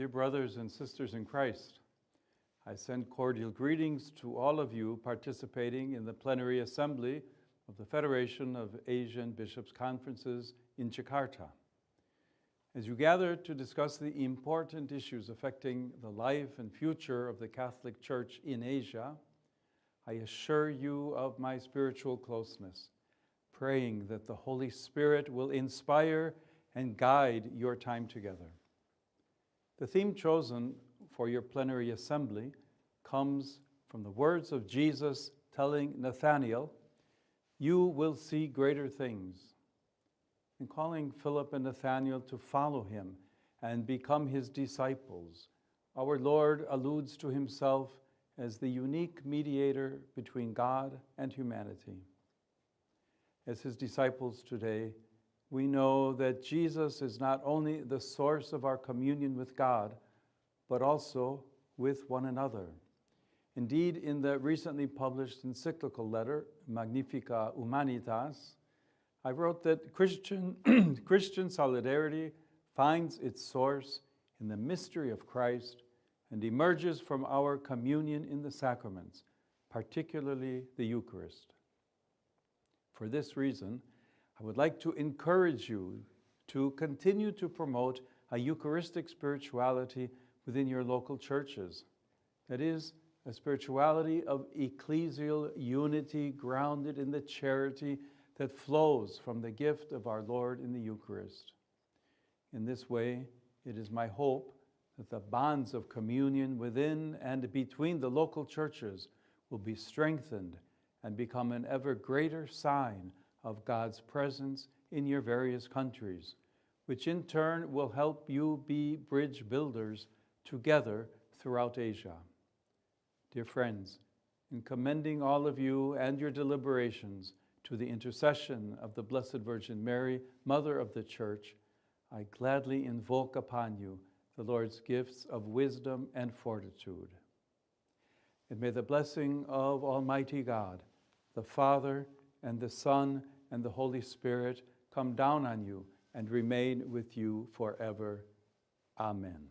dear brothers and sisters in Christ, I send cordial greetings to all of you participating in the plenary assembly of the Federation of Asian Bishops' Conferences in Jakarta. As you gather to discuss the important issues affecting the life and future of the Catholic Church in Asia, I assure you of my spiritual closeness, praying that the Holy Spirit will inspire and guide your time together. The theme chosen for your plenary assembly comes from the words of Jesus telling Nathanael, "You will see greater things." In calling Philip and Nathanael to follow him and become his disciples, our Lord alludes to himself as the unique mediator between God and humanity. As his disciples today, we know that Jesus is not only the source of our communion with God, but also with one another. Indeed, in the recently published encyclical letter, Magnificat Humanitas, I wrote that Christian solidarity finds its source in the mystery of Christ and emerges from our communion in the sacraments, particularly the Eucharist. For this reason, I would like to encourage you to continue to promote a Eucharistic spirituality within your local churches. That is, a spirituality of ecclesial unity grounded in the charity that flows from the gift of our Lord in the Eucharist. In this way, it is my hope that the bonds of communion within and between the local churches will be strengthened and become an ever greater sign of God's presence in your various countries, which in turn will help you be bridge builders together throughout Asia. Dear friends, in commending all of you and your deliberations to the intercession of the Blessed Virgin Mary, Mother of the Church, I gladly invoke upon you the Lord's gifts of wisdom and fortitude. And may the blessing of Almighty God, the Father and the Son and the Holy Spirit come down on you and remain with you forever. Amen.